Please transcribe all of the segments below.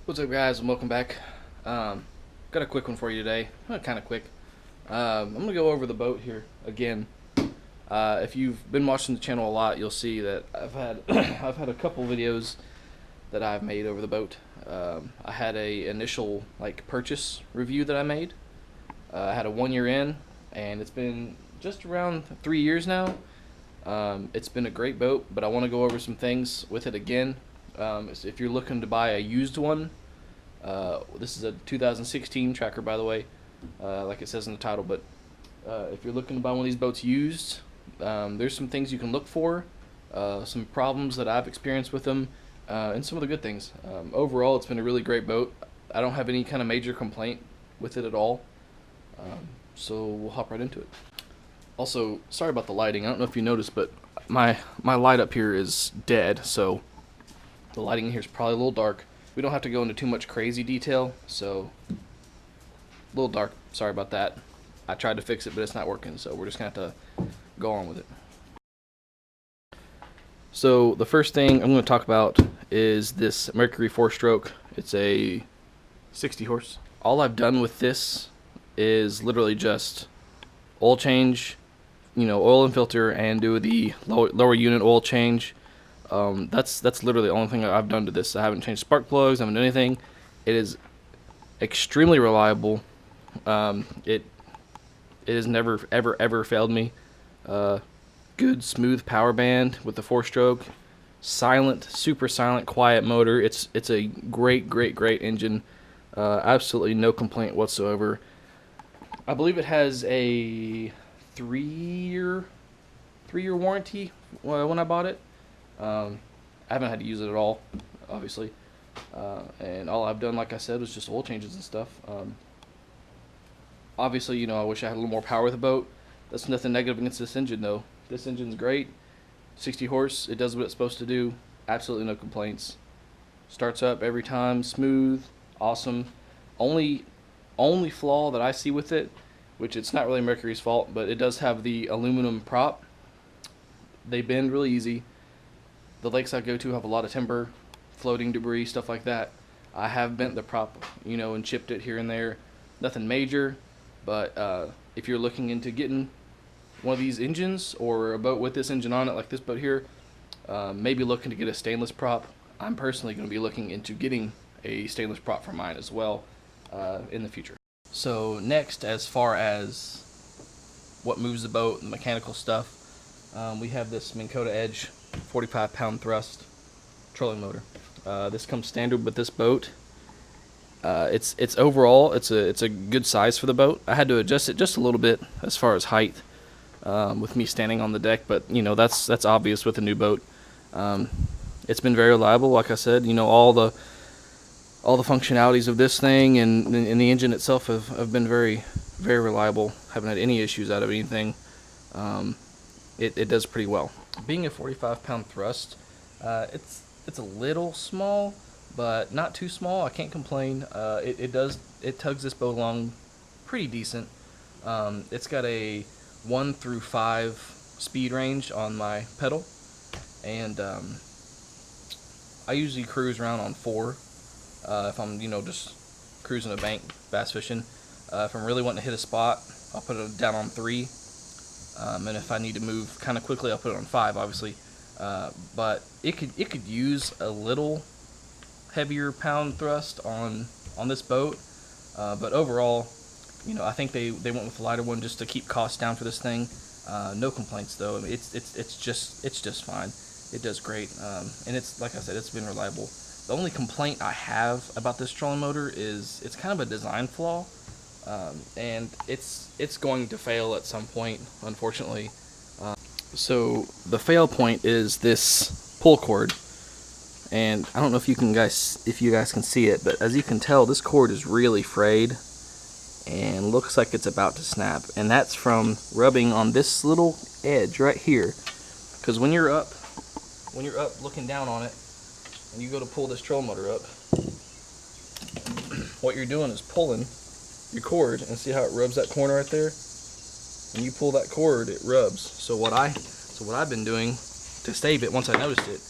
What's up, guys, and welcome back. Got a quick one for you today. Kind of quick. I'm gonna go over the boat here again. If you've been watching the channel a lot, you'll see that I've had I've had a couple videos that I've made over the boat. I had a initial purchase review that I made. I had a 1 year in, and it's been just around 3 years now. It's been a great boat, but I want to go over some things with it again. So if you're looking to buy a used one, this is a 2016 Tracker, by the way, like it says in the title. But if you're looking to buy one of these boats used, there's some things you can look for, some problems that I've experienced with them, and some of the good things. Overall, it's been a really great boat. I don't have any kind of major complaint with it at all. So we'll hop right into it. Also, sorry about the lighting. I don't know if you noticed, but my light up here is dead, so the lighting here is probably a little dark. We don't have to go into too much crazy detail, so a little dark. Sorry about that. I tried to fix it, but it's not working, so we're just going to have to go on with it. So the first thing I'm going to talk about is this Mercury 4-stroke. It's a 60 horse. All I've done with this is literally just oil change, oil and filter, and do the lower unit oil change. That's literally the only thing I've done to this. I haven't changed spark plugs. I haven't done anything. It is extremely reliable. It has never ever failed me. Good smooth power band with the 4-stroke. Silent, super silent, quiet motor. It's a great engine. Absolutely no complaint whatsoever. I believe it has a 3-year warranty when I bought it. I haven't had to use it at all, obviously, and all I've done, like I said, was just oil changes and stuff. Obviously, I wish I had a little more power with the boat. That's nothing negative against this engine, though. This engine's great. 60 horse, it does what it's supposed to do. Absolutely no complaints. Starts up every time, smooth, awesome. Only flaw that I see with it, which it's not really Mercury's fault, but it does have the aluminum prop. They bend really easy. The lakes I go to have a lot of timber, floating debris, stuff like that. I have bent the prop, and chipped it here and there. Nothing major, but if you're looking into getting one of these engines or a boat with this engine on it, like this boat here, maybe looking to get a stainless prop. I'm personally going to be looking into getting a stainless prop for mine as well in the future. So next, as far as what moves the boat, the mechanical stuff, we have this Minn Kota Edge 45-pound thrust trolling motor. This comes standard with this boat. It's overall it's a good size for the boat. I had to adjust it just a little bit as far as height with me standing on the deck, but that's obvious with a new boat. It's been very reliable, like I said. All the functionalities of this thing and the engine itself have been very reliable. Haven't had any issues out of anything. It does pretty well. Being a 45-pound thrust, it's a little small, but not too small. I can't complain. It tugs this boat along pretty decent. It's got a 1 through 5 speed range on my pedal, and I usually cruise around on 4 if I'm just cruising a bank bass fishing. If I'm really wanting to hit a spot, I'll put it down on 3. And if I need to move kind of quickly, I'll put it on 5, obviously. But it could use a little heavier pound thrust on this boat. But overall, I think they went with the lighter one just to keep costs down for this thing. No complaints though. I mean, it's just fine. It does great. And it's, like I said, it's been reliable. The only complaint I have about this trolling motor is it's kind of a design flaw. And it's going to fail at some point, unfortunately. So the fail point is this pull cord, and I don't know if you guys can see it, but as you can tell, this cord is really frayed and looks like it's about to snap, and that's from rubbing on this little edge right here. Because when you're up looking down on it, and you go to pull this trolling motor up, what you're doing is pulling your cord, and see how it rubs that corner right there? When you pull that cord, it rubs. So what I've been doing to save it, once I noticed it,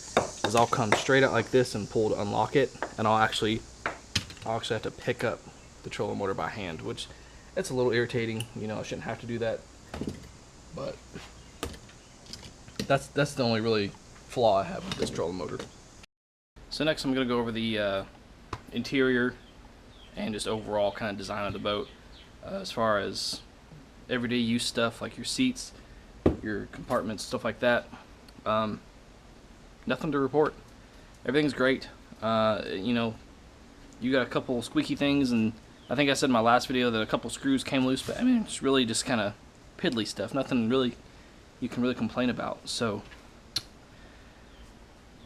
is I'll come straight out like this and pull to unlock it, and I'll actually I'll actually have to pick up the trolling motor by hand, which it's a little irritating. You know, I shouldn't have to do that, but that's the only really flaw I have with this trolling motor. So next I'm going to go over the interior and just overall kind of design of the boat, as far as everyday use stuff like your seats, your compartments, stuff like that. Nothing to report. Everything's great. You know, you got a couple squeaky things, and I think I said in my last video that a couple screws came loose, but I mean, it's really just kind of piddly stuff. Nothing really you can really complain about. So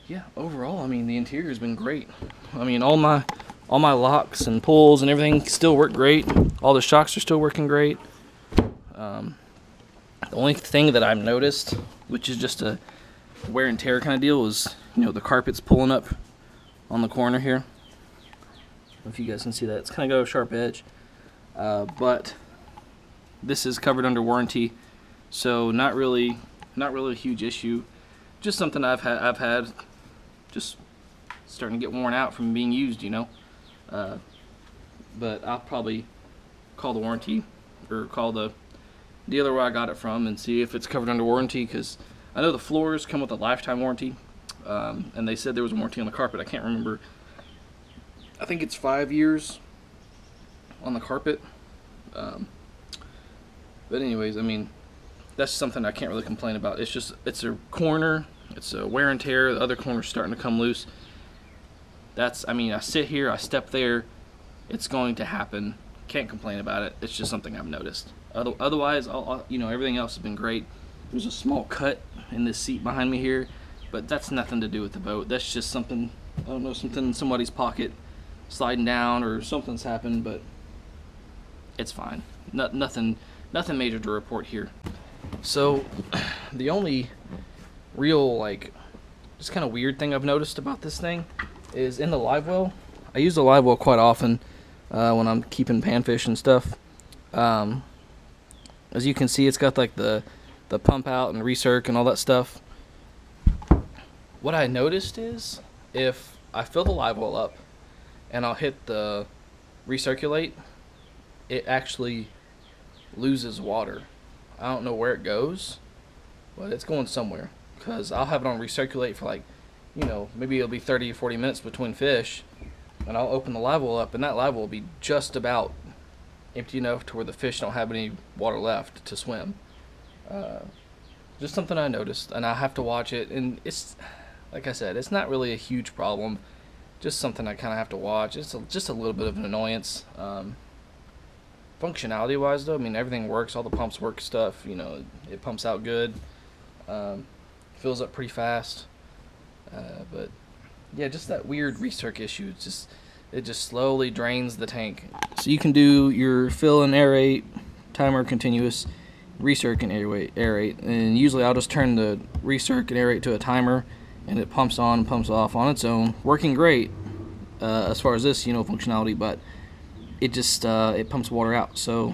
yeah, overall, I mean, the interior has been great. I mean, all my locks and pulls and everything still work great. All the shocks are still working great. The only thing that I've noticed, which is just a wear and tear kind of deal, is, you know, the carpet's pulling up on the corner here. I don't know if you guys can see that. It's kind of got a sharp edge. But this is covered under warranty, so not really a huge issue. Just something I've had just starting to get worn out from being used, you know. But I'll probably call the warranty, or call the dealer where I got it from, and see if it's covered under warranty, because I know the floors come with a lifetime warranty, and they said there was a warranty on the carpet. I can't remember. I think it's 5 years on the carpet. But anyways, I mean, that's something I can't really complain about. It's just, it's a corner, it's a wear and tear, the other corner's starting to come loose. That's, I mean, I sit here, I step there, it's going to happen. Can't complain about it. It's just something I've noticed. Otherwise, you know, everything else has been great. There's a small cut in this seat behind me here, but that's nothing to do with the boat. That's just something, I don't know, something in somebody's pocket sliding down, or something's happened, but it's fine. Nothing major to report here. So the only real, like, just kind of weird thing I've noticed about this thing is in the live well. I use the live well quite often when I'm keeping panfish and stuff. As you can see, it's got like the pump out and recirc and all that stuff. What I noticed is, if I fill the live well up and I'll hit the recirculate, it actually loses water. I don't know where it goes, but it's going somewhere, because I'll have it on recirculate for, like, you know, maybe it'll be 30 or 40 minutes between fish, and I'll open the live well up, and that live well will be just about empty enough to where the fish don't have any water left to swim. Just something I noticed, and I have to watch it, and it's, like I said, it's not really a huge problem, just something I kind of have to watch. It's just a little bit of an annoyance. Functionality wise though, I mean, everything works, all the pumps work stuff, you know, it pumps out good, fills up pretty fast, but yeah, just that weird recirc issue. It just slowly drains the tank. So you can do your fill and aerate, timer continuous, recirc and aerate, and usually I'll just turn the recirc and aerate to a timer, and it pumps on and pumps off on its own, working great as far as this, you know, functionality, but it just it pumps water out. So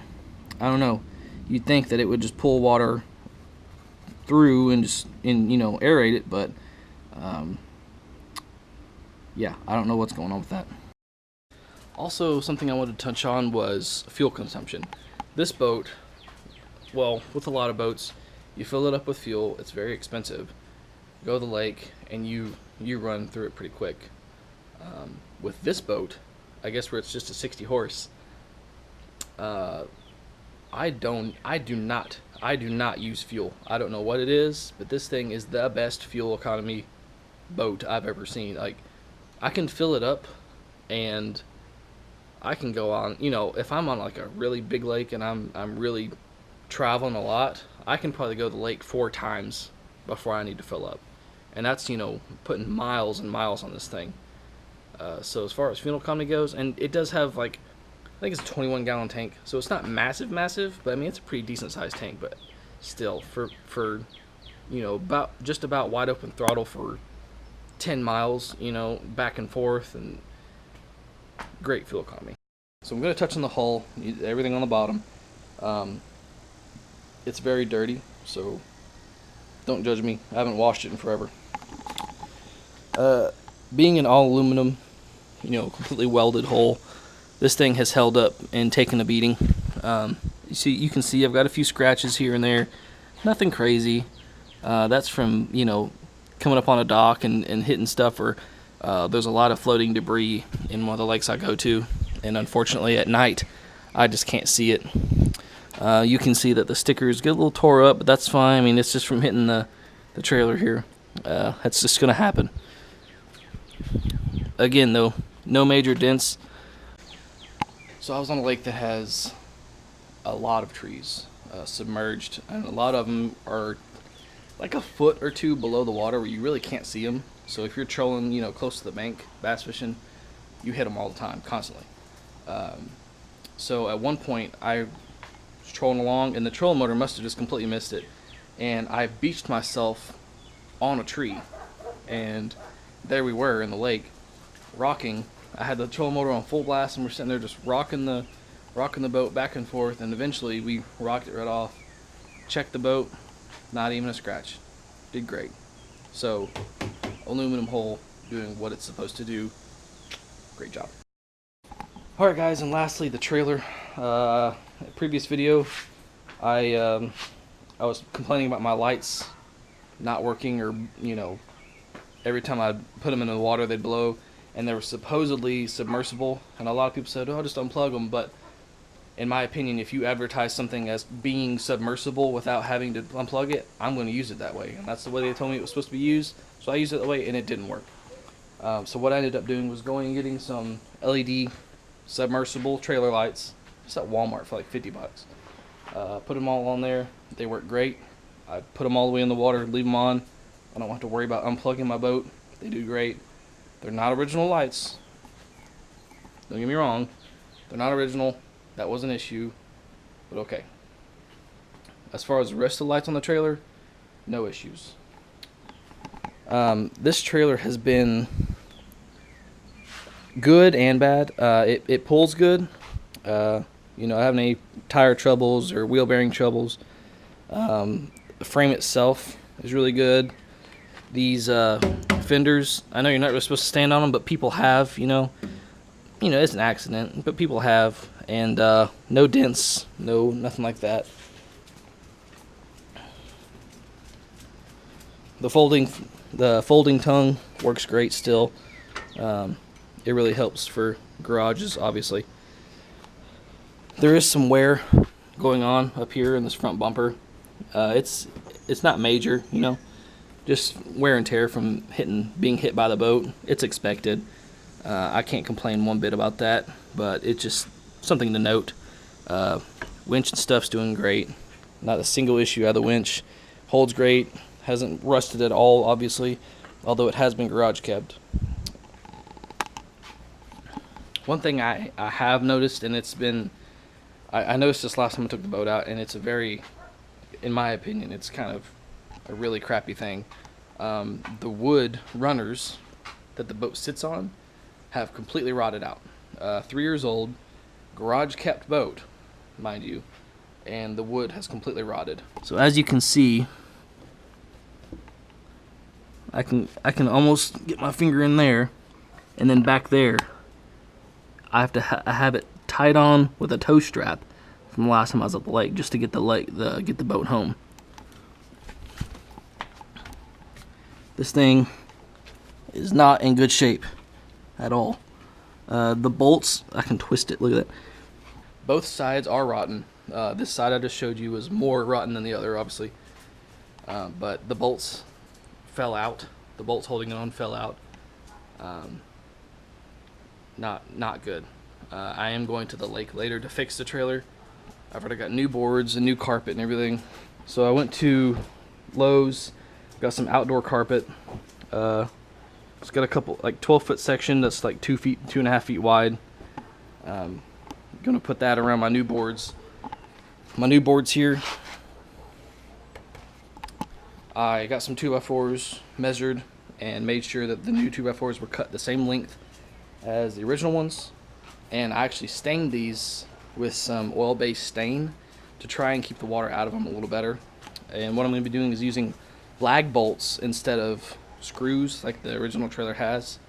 I don't know, you'd think that it would just pull water through and just, you know, aerate it, but yeah, I don't know what's going on with that. Also, something I wanted to touch on was fuel consumption. This boat, well, with a lot of boats, you fill it up with fuel, it's very expensive, go to the lake, and you run through it pretty quick. With this boat, I guess where it's just a 60 horse, I do not use fuel. I don't know what it is, but this thing is the best fuel economy boat I've ever seen. Like, I can fill it up, and I can go on, you know, if I'm on like a really big lake and I'm really traveling a lot, I can probably go to the lake 4 times before I need to fill up. And that's, you know, putting miles and miles on this thing. So as far as fuel economy goes, and it does have, like, I think it's a 21-gallon tank, so it's not massive, but I mean, it's a pretty decent sized tank. But still, for you know, just about wide open throttle for 10 miles, you know, back and forth, and great fuel economy. So I'm going to touch on the hull, everything on the bottom. It's very dirty, so don't judge me. I haven't washed it in forever. Being an all aluminum, completely welded hole. This thing has held up and taken a beating. You can see I've got a few scratches here and there. Nothing crazy. That's from, coming up on a dock and hitting stuff, or there's a lot of floating debris in one of the lakes I go to, and unfortunately at night I just can't see it. You can see that the stickers get a little tore up, but that's fine. I mean, it's just from hitting the trailer here. That's just going to happen. Again, though, no major dents. So I was on a lake that has a lot of trees submerged, and a lot of them are like a foot or two below the water where you really can't see them. So if you're trolling, close to the bank, bass fishing, you hit them all the time, constantly. So at one point, I was trolling along, and the trolling motor must have just completely missed it, and I beached myself on a tree, and there we were in the lake, rocking. I had the trolling motor on full blast, and we're sitting there just rocking the boat back and forth, and eventually we rocked it right off. Checked the boat, not even a scratch. Did great. So, aluminum hull doing what it's supposed to do. Great job. Alright guys, and lastly the trailer. Previous video, I was complaining about my lights not working, or every time I put them in the water they'd blow, and they were supposedly submersible, and a lot of people said, oh, just unplug them. But in my opinion, if you advertise something as being submersible without having to unplug it, I'm going to use it that way, and that's the way they told me it was supposed to be used. So I used it that way, and it didn't work. So what I ended up doing was going and getting some LED submersible trailer lights, just at Walmart for like 50 bucks. Put them all on there. They work great. I put them all the way in the water, leave them on. I don't have to worry about unplugging my boat. They do great. They're not original lights. Don't get me wrong. They're not original. That was an issue. But okay. As far as the rest of the lights on the trailer, no issues. This trailer has been good and bad. It pulls good. I haven't any tire troubles or wheel bearing troubles. The frame itself is really good. These fenders, I know you're not really supposed to stand on them, but people have, it's an accident, but people have, and no dents, nothing like that. The folding tongue works great still. It really helps for garages, obviously. There is some wear going on up here in this front bumper. It's not major, just wear and tear from being hit by the boat. It's expected. I can't complain one bit about that, but it's just something to note. Winch and stuff's doing great. Not a single issue out of the winch. Holds great. Hasn't rusted at all, obviously, although it has been garage kept. One thing I have noticed, and it's been, I noticed this last time I took the boat out, and it's in my opinion, it's kind of a really crappy thing. The wood runners that the boat sits on have completely rotted out. 3 years old, garage kept boat, mind you, and the wood has completely rotted. So as you can see, I can almost get my finger in there, and then back there I have to have it tied on with a tow strap from the last time I was at the lake, just to get get the boat home. This thing is not in good shape at all. The bolts, I can twist it, look at that. Both sides are rotten. This side I just showed you was more rotten than the other, obviously. But the bolts fell out. The bolts holding it on fell out. Not good. I am going to the lake later to fix the trailer. I've already got new boards and new carpet and everything. So I went to Lowe's, got some outdoor carpet. It's got a couple, like 12-foot section that's like 2.5 feet wide. Gonna put that around my new boards. My new boards here. I got some 2x4s measured and made sure that the new 2x4s were cut the same length as the original ones. And I actually stained these with some oil-based stain to try and keep the water out of them a little better. And what I'm going to be doing is using lag bolts instead of screws like the original trailer has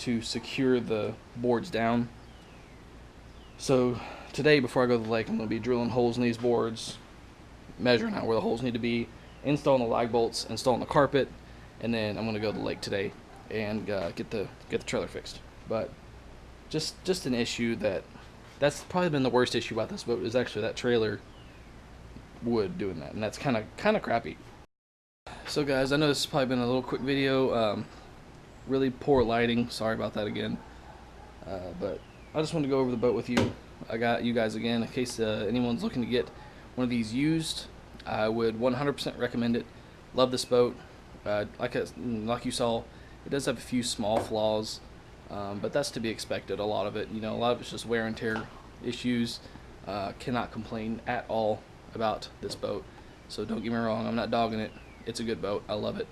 to secure the boards down. So today, before I go to the lake, I'm going to be drilling holes in these boards, measuring out where the holes need to be, installing the lag bolts, installing the carpet, and then I'm going to go to the lake today and get the trailer fixed. But just an issue that's probably been the worst issue about this boat is actually that trailer wood doing that, and that's kind of crappy. So guys, I know this has probably been a little quick video. Really poor lighting, sorry about that again, but I just wanted to go over the boat with you. I got you guys again in case anyone's looking to get one of these used. I would 100% recommend it. Love this boat. Like you saw, it does have a few small flaws, but that's to be expected. A lot of it, a lot of it's just wear and tear issues. Cannot complain at all about this boat. So don't get me wrong, I'm not dogging it. It's a good boat. I love it.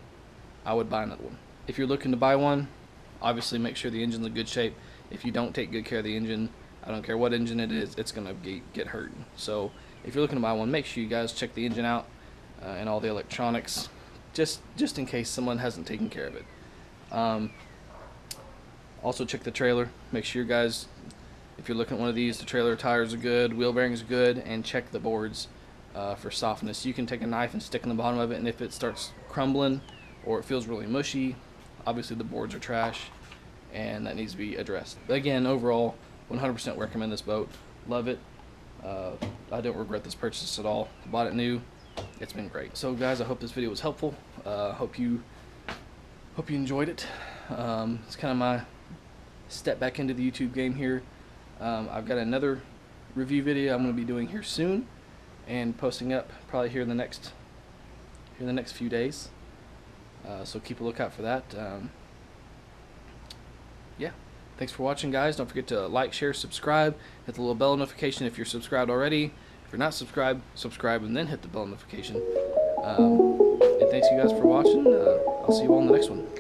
I would buy another one. If you're looking to buy one, obviously make sure the engine's in good shape. If you don't take good care of the engine, I don't care what engine it is, it's gonna get hurt. So if you're looking to buy one, make sure you guys check the engine out and all the electronics, just in case someone hasn't taken care of it. Also check the trailer. Make sure you guys, if you're looking at one of these, the trailer tires are good, wheel bearings are good, and check the boards for softness. You can take a knife and stick in the bottom of it, and if it starts crumbling or it feels really mushy, obviously the boards are trash and that needs to be addressed. But again, overall, 100% recommend this boat. Love it. I don't regret this purchase at all. Bought it new. It's been great. So guys, I hope this video was helpful. Hope you enjoyed it. It's kind of my step back into the YouTube game here. I've got another review video I'm going to be doing here soon and posting up probably here in the next few days. So keep a lookout for that. Yeah, thanks for watching, guys. Don't forget to like, share, subscribe, hit the little bell notification if you're subscribed already. If you're not subscribed, subscribe and then hit the bell notification. And thanks you guys for watching. I'll see you all in the next one.